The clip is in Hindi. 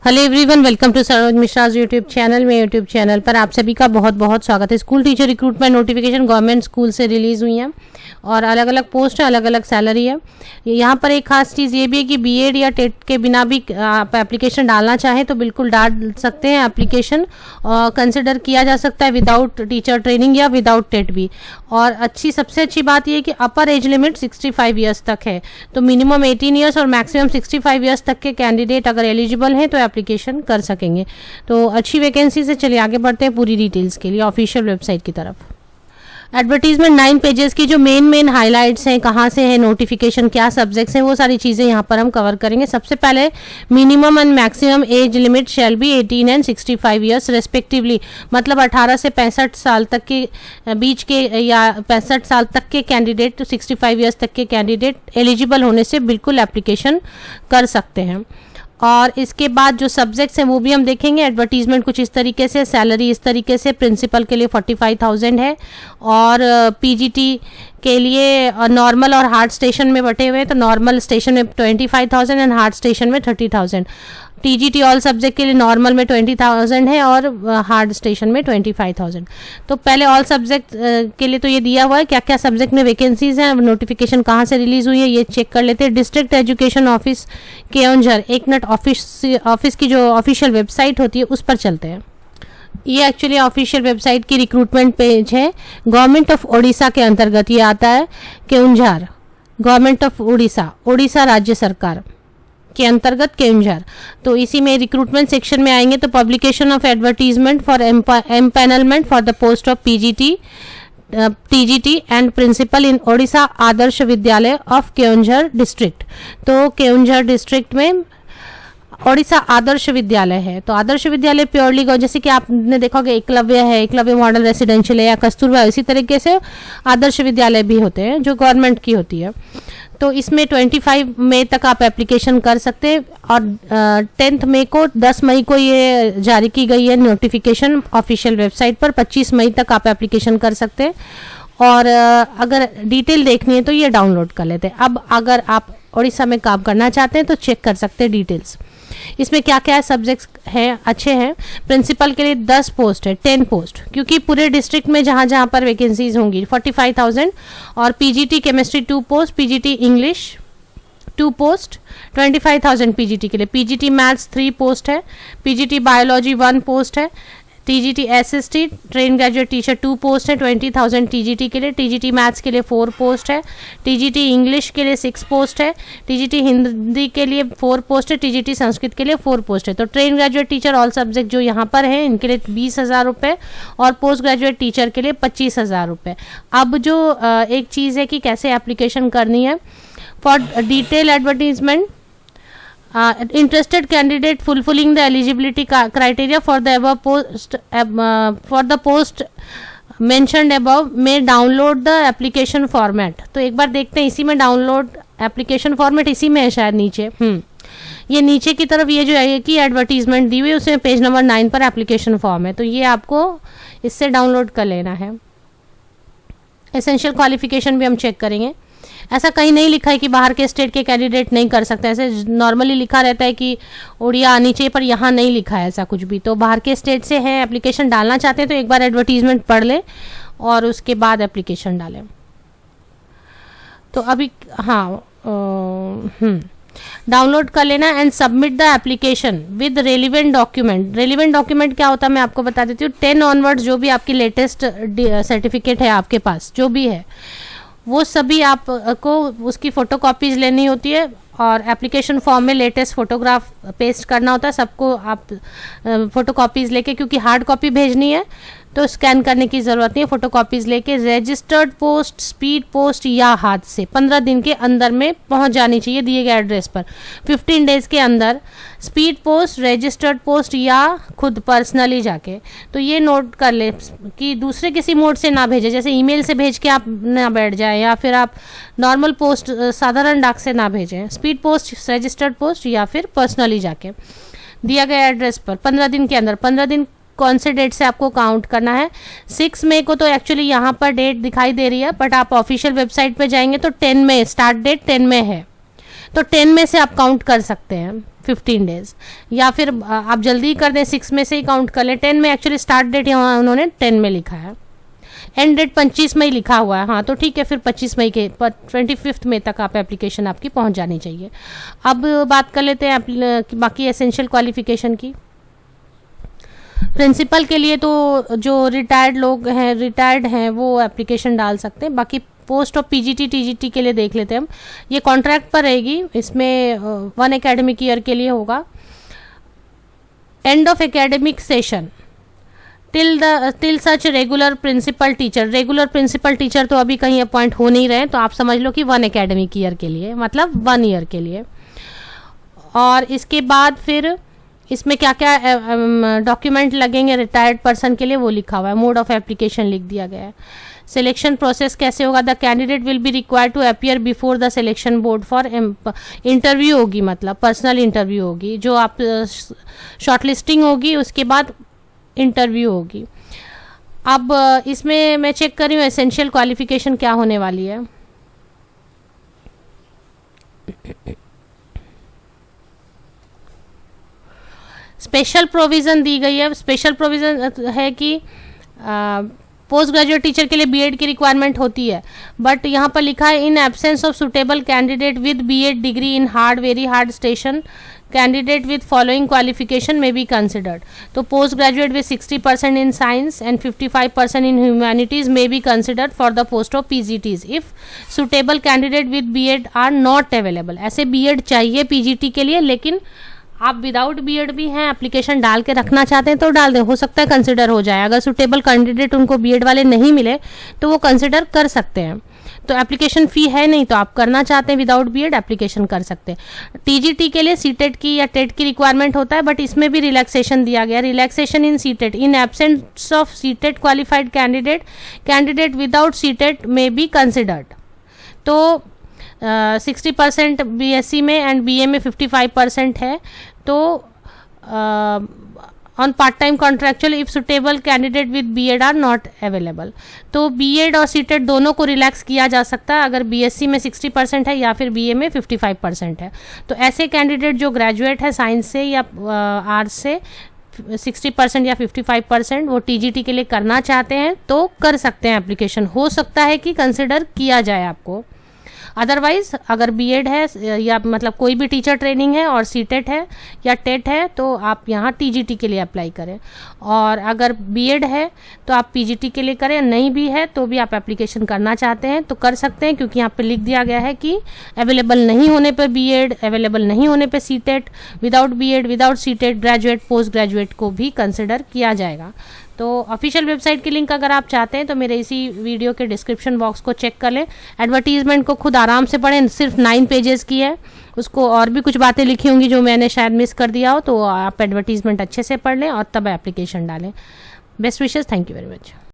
Hello everyone, welcome to Saroj Mishra's YouTube channel में। यूट्यूब चैनल पर आप सभी का बहुत बहुत स्वागत है। School teacher recruitment notification government school से रिलीज़ हुई हैं और अलग अलग पोस्ट है, अलग अलग सैलरी है। यहाँ पर एक खास चीज़ ये भी है कि बीएड या टेट के बिना भी आप एप्लीकेशन डालना चाहें तो बिल्कुल डाल सकते हैं। एप्लीकेशन कंसिडर किया जा सकता है विदाउट टीचर ट्रेनिंग या विदाउट टेट भी। और सबसे अच्छी बात यह है कि अपर एज लिमिट 65 ईयर्स तक है, तो मिनिमम 18 ईयर्स और मैक्सिमम 65 ईयर्स तक के कैंडिडेट अगर एलिजिबल हैं तो एप्लीकेशन कर सकेंगे। तो अच्छी वैकेंसी से चलिए आगे बढ़ते हैं पूरी डिटेल्स के लिए ऑफिशियल वेबसाइट की तरफ। एडवर्टीजमेंट 9 पेजेस की जो मेन हाइलाइट्स हैं, कहाँ से है नोटिफिकेशन, क्या सब्जेक्ट्स हैं, वो सारी चीज़ें यहाँ पर हम कवर करेंगे। सबसे पहले minimum and maximum age limit shall be 18 and 65 years respectively, मतलब 18 से 65 साल तक के बीच के या 65 साल तक के कैंडिडेट तो 65 ईयर्स तक के कैंडिडेट एलिजिबल होने से बिल्कुल एप्लीकेशन कर सकते हैं। और इसके बाद जो सब्जेक्ट्स हैं वो भी हम देखेंगे। एडवर्टीजमेंट कुछ इस तरीके से, सैलरी इस तरीके से। प्रिंसिपल के लिए 45,000 है और पीजीटी के लिए नॉर्मल और हार्ड स्टेशन में बटे हुए हैं, तो नॉर्मल स्टेशन में 25,000 एंड हार्ड स्टेशन में 30,000। टीजीटी ऑल सब्जेक्ट के लिए नॉर्मल में 20,000 है और हार्ड स्टेशन में 25,000। तो पहले ऑल सब्जेक्ट के लिए तो ये दिया हुआ है क्या क्या सब्जेक्ट में वैकेंसीज हैं। नोटिफिकेशन कहाँ से रिलीज हुई है ये चेक कर लेते हैं। डिस्ट्रिक्ट एजुकेशन ऑफिस केओंझर, एक मिनट, ऑफिस की जो ऑफिशियल वेबसाइट होती है उस पर चलते हैं। ये एक्चुअली ऑफिशियल वेबसाइट की रिक्रूटमेंट पेज है। गवर्नमेंट ऑफ ओडिशा के अंतर्गत ये आता है। केओंझर, गवर्नमेंट ऑफ उड़ीसा राज्य सरकार के अंतर्गत केओंझर। तो इसी में रिक्रूटमेंट सेक्शन में आएंगे तो publication of advertisement for empanelment for the post of PGT, TGT and principal in Odisha Adarsh Vidyalaya of Keonjhar district. तो केओंझर डिस्ट्रिक्ट में ओडिशा आदर्श विद्यालय है। तो आदर्श विद्यालय प्योरली जैसे कि आपने देखा होगा एकलव्य है, एकलव्य मॉडल रेसिडेंशियल है या कस्तूरबा, इसी तरीके से आदर्श विद्यालय भी होते हैं जो गवर्नमेंट की होती है। तो इसमें 25 मई तक आप एप्लीकेशन कर सकते हैं और 10 मई को ये जारी की गई है नोटिफिकेशन ऑफिशियल वेबसाइट पर। 25 मई तक आप एप्लीकेशन कर सकते हैं और अगर डिटेल देखनी है तो ये डाउनलोड कर लेते हैं। अब अगर आप उड़ीसा में काम करना चाहते हैं तो चेक कर सकते हैं डिटेल्स। इसमें क्या क्या सब्जेक्ट्स हैं, अच्छे हैं। प्रिंसिपल के लिए 10 पोस्ट है, 10 पोस्ट, क्योंकि पूरे डिस्ट्रिक्ट में जहाँ जहाँ पर वैकेंसीज होंगी 45,000। और PGT chemistry 2 post, PGT English 2 post, 25,000 PGT के लिए। पीजीटी मैथ्स 3 पोस्ट है, पीजीटी बायोलॉजी 1 पोस्ट है, TGT SST train graduate teacher 2 post है, 20,000 टीजीटी के लिए। टीजीटी मैथ्स के लिए 4 पोस्ट है, टीजीटी इंग्लिश के लिए 6 पोस्ट है, टीजीटी हिंदी के लिए 4 पोस्ट है, टीजीटी संस्कृत के लिए 4 पोस्ट है। तो train graduate teacher all subject जो यहाँ पर है इनके लिए 20,000 रुपये और पोस्ट ग्रेजुएट टीचर के लिए 25,000 रुपये। अब जो एक चीज़ है कि कैसे एप्लीकेशन करनी है। For detail advertisement interested candidate fulfilling the eligibility criteria for the post mentioned above may download the application format। तो एक बार देखते हैं इसी में डाउनलोड एप्लीकेशन फॉर्मेट इसी में है शायद नीचे। ये नीचे की तरफ ये जो है कि एडवर्टीजमेंट दी हुई है उसमें पेज नंबर 9 पर एप्लीकेशन फॉर्म है, तो ये आपको इससे डाउनलोड कर लेना है। एसेंशियल क्वालिफिकेशन भी हम चेक करेंगे। ऐसा कहीं नहीं लिखा है कि बाहर के स्टेट के कैंडिडेट नहीं कर सकते, ऐसे नॉर्मली लिखा रहता है कि उड़िया आनी चाहिए, पर यहाँ नहीं लिखा है ऐसा कुछ भी। तो बाहर के स्टेट से है, एप्लीकेशन डालना चाहते हैं तो एक बार एडवर्टीजमेंट पढ़ लें और उसके बाद एप्लीकेशन डालें। तो अभी डाउनलोड कर लेना and submit the application with relevant document. Relevant document क्या होता है मैं आपको बता देती हूँ। 10 ऑनवर्ड्स जो भी आपकी लेटेस्ट सर्टिफिकेट है आपके पास जो भी है वो सभी आपको उसकी फ़ोटोकॉपीज़ लेनी होती है और एप्लीकेशन फॉर्म में लेटेस्ट फोटोग्राफ पेस्ट करना होता है। सबको आप फ़ोटोकॉपीज़ लेके, क्योंकि हार्ड कॉपी भेजनी है तो स्कैन करने की ज़रूरत नहीं है, फ़ोटोकॉपीज़ लेके रजिस्टर्ड पोस्ट, स्पीड पोस्ट या हाथ से 15 दिन के अंदर में पहुंच जानी चाहिए दिए गए एड्रेस पर। 15 डेज़ के अंदर स्पीड पोस्ट, रजिस्टर्ड पोस्ट या खुद पर्सनली जाके। तो ये नोट कर ले कि दूसरे किसी मोड से ना भेजें, जैसे ईमेल से भेज के आप ना बैठ जाएं या फिर आप नॉर्मल पोस्ट साधारण डाक से ना भेजें। स्पीड पोस्ट, रजिस्टर्ड पोस्ट या फिर पर्सनली जाके दिया गया एड्रेस पर 15 दिन के अंदर। 15 दिन कौन से डेट से आपको काउंट करना है। 6 मई को तो एक्चुअली यहाँ पर डेट दिखाई दे रही है, बट आप ऑफिशियल वेबसाइट पे जाएंगे तो 10 मई स्टार्ट डेट 10 मई है। तो 10 में से आप काउंट कर सकते हैं 15 डेज, या फिर आप जल्दी कर दें 6 में से ही काउंट कर लें। 10 में एक्चुअली स्टार्ट डेट यहाँ उन्होंने 10 में लिखा है, एंड डेट 25 मई लिखा हुआ है। हाँ तो ठीक है, फिर 25 मई के 25 मई तक आप एप्लीकेशन आपकी पहुंच जानी चाहिए। अब बात कर लेते हैं बाकी एसेंशियल क्वालिफिकेशन की। प्रिंसिपल के लिए तो जो रिटायर्ड हैं वो एप्लीकेशन डाल सकते हैं। बाकी पोस्ट ऑफ पीजीटी टीजीटी के लिए देख लेते हैं हम। ये कॉन्ट्रैक्ट पर रहेगी, इसमें 1 एकेडमिक ईयर के लिए होगा। End of academic session till such regular principal teacher तो अभी कहीं अपॉइंट हो नहीं रहे, तो आप समझ लो कि 1 एकेडमिक ईयर के लिए, मतलब 1 ईयर के लिए। और इसके बाद फिर इसमें क्या क्या डॉक्यूमेंट लगेंगे रिटायर्ड पर्सन के लिए वो लिखा हुआ है। मोड ऑफ एप्लीकेशन लिख दिया गया है। सिलेक्शन प्रोसेस कैसे होगा, the candidate will be required to appear before the selection board for interview होगी, मतलब पर्सनल इंटरव्यू होगी। जो आप शॉर्टलिस्टिंग होगी उसके बाद इंटरव्यू होगी। अब इसमें मैं चेक कर रही हूँ एसेंशियल क्वालिफिकेशन क्या होने वाली है। स्पेशल प्रोविज़न दी गई है। स्पेशल प्रोविज़न है कि पोस्ट ग्रेजुएट टीचर के लिए बीएड की रिक्वायरमेंट होती है, बट यहाँ पर लिखा है in absence of suitable candidate with BEd degree in very hard station candidate with following qualification may be considered. तो post graduate with 60% in science and 55% in humanities may be considered for the post of PGTs if suitable candidate with BEd are not available. ऐसे बीएड चाहिए पीजीटी के लिए, लेकिन आप विदाउट बीएड भी हैं, एप्लीकेशन डाल के रखना चाहते हैं तो डाल दें, हो सकता है कंसिडर हो जाए। अगर सुटेबल कैंडिडेट उनको बीएड वाले नहीं मिले तो वो कंसिडर कर सकते हैं। तो एप्लीकेशन फ़ी है नहीं, तो आप करना चाहते हैं विदाउट बीएड एप्लीकेशन कर सकते हैं। टीजीटी के लिए सीटेट की या टेट की रिक्वायरमेंट होता है, बट इसमें भी रिलैक्सेशन दिया गया। Relaxation in CTET in absence of CTET qualified candidate without CTET में बी कंसिडर्ड। तो 60% बीएससी में एंड बीए में 55% है। तो on part time contractual if suitable candidate with BEd are not available. तो बीएड और सीटेट दोनों को रिलैक्स किया जा सकता है अगर बीएससी में 60% है या फिर बीए में 55% है। तो ऐसे कैंडिडेट जो ग्रेजुएट है साइंस से या आर्ट्स से 60% या 55% वो टीजीटी के लिए करना चाहते हैं तो कर सकते हैं एप्लीकेशन। हो सकता है कि कंसिडर किया जाए आपको। अदरवाइज अगर बीएड है या मतलब कोई भी टीचर ट्रेनिंग है और सीटेट है या टेट है तो आप यहाँ टीजीटी के लिए अप्लाई करें, और अगर बीएड है तो आप पीजीटी के लिए करें। नहीं भी है तो भी आप एप्लीकेशन करना चाहते हैं तो कर सकते हैं, क्योंकि यहाँ पे लिख दिया गया है कि अवेलेबल नहीं होने पर बीएड, अवेलेबल नहीं होने पर CTET, without BEd without CTET graduate post graduate को भी कंसिडर किया जाएगा। तो ऑफिशियल वेबसाइट की लिंक अगर आप चाहते हैं तो मेरे इसी वीडियो के डिस्क्रिप्शन बॉक्स को चेक कर लें। एडवर्टीजमेंट को खुद आराम से पढ़ें, सिर्फ 9 पेजेस की है, उसको और भी कुछ बातें लिखी होंगी जो मैंने शायद मिस कर दिया हो, तो आप एडवर्टीजमेंट अच्छे से पढ़ लें और तब एप्लीकेशन डालें। Best wishes, thank you very much.